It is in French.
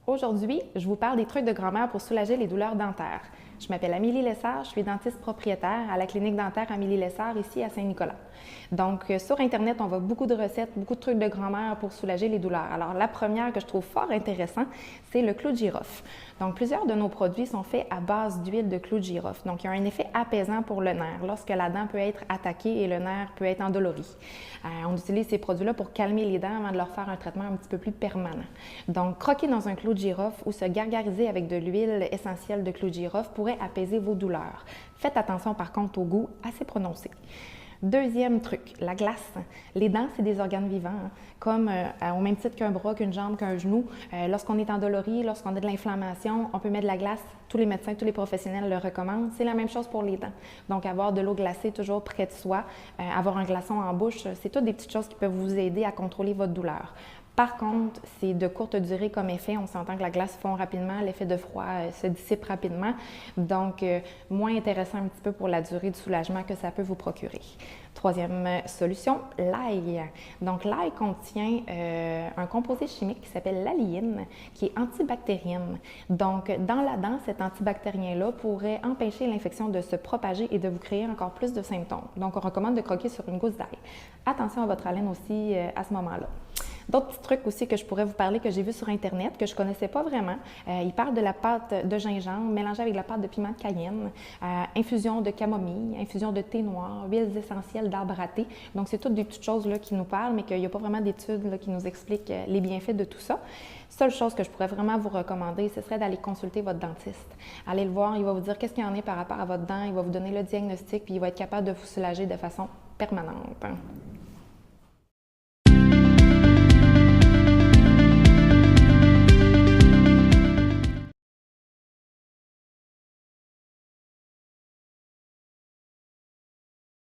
Aujourd'hui, je vous parle des trucs de grand-mère pour soulager les douleurs dentaires. Je m'appelle Amélie Lessard, je suis dentiste propriétaire à la clinique dentaire Amélie Lessard ici à Saint-Nicolas. Donc, sur Internet, on voit beaucoup de recettes, beaucoup de trucs de grand-mère pour soulager les douleurs. Alors, la première que je trouve fort intéressante, c'est le clou de girofle. Donc, plusieurs de nos produits sont faits à base d'huile de clou de girofle. Donc, il y a un effet apaisant pour le nerf lorsque la dent peut être attaquée et le nerf peut être endolori. On utilise ces produits-là pour calmer les dents avant de leur faire un traitement un petit peu plus permanent. Donc, croquer dans un clou de girofle ou se gargariser avec de l'huile essentielle de clou de girofle pourrait apaiser vos douleurs. Faites attention par contre au goût assez prononcé. Deuxième truc, la glace. Les dents, c'est des organes vivants, hein, comme au même titre qu'un bras, qu'une jambe, qu'un genou. Lorsqu'on est endolori, lorsqu'on a de l'inflammation, on peut mettre de la glace. Tous les médecins, tous les professionnels le recommandent. C'est la même chose pour les dents. Donc, avoir de l'eau glacée toujours près de soi, avoir un glaçon en bouche, c'est toutes des petites choses qui peuvent vous aider à contrôler votre douleur. Par contre, c'est de courte durée comme effet. On s'entend que la glace fond rapidement, l'effet de froid se dissipe rapidement. Donc, moins intéressant un petit peu pour la durée du soulagement que ça peut vous procurer. Troisième solution, l'ail. Donc, l'ail contient un composé chimique qui s'appelle l'alliine, qui est antibactérienne. Donc, dans la dent, cet antibactérien-là pourrait empêcher l'infection de se propager et de vous créer encore plus de symptômes. Donc, on recommande de croquer sur une gousse d'ail. Attention à votre haleine aussi à ce moment-là. D'autres petits trucs aussi que je pourrais vous parler que j'ai vu sur Internet, que je ne connaissais pas vraiment. Ils parlent de la pâte de gingembre mélangée avec de la pâte de piment de cayenne, infusion de camomille, infusion de thé noir, huiles essentielles d'arbre à thé. Donc, c'est toutes des petites choses là, qui nous parlent, mais qu'il n'y a pas vraiment d'études qui nous expliquent les bienfaits de tout ça. Seule chose que je pourrais vraiment vous recommander, ce serait d'aller consulter votre dentiste. Allez le voir, il va vous dire qu'est-ce qu'il y en a par rapport à votre dent, il va vous donner le diagnostic, puis il va être capable de vous soulager de façon permanente.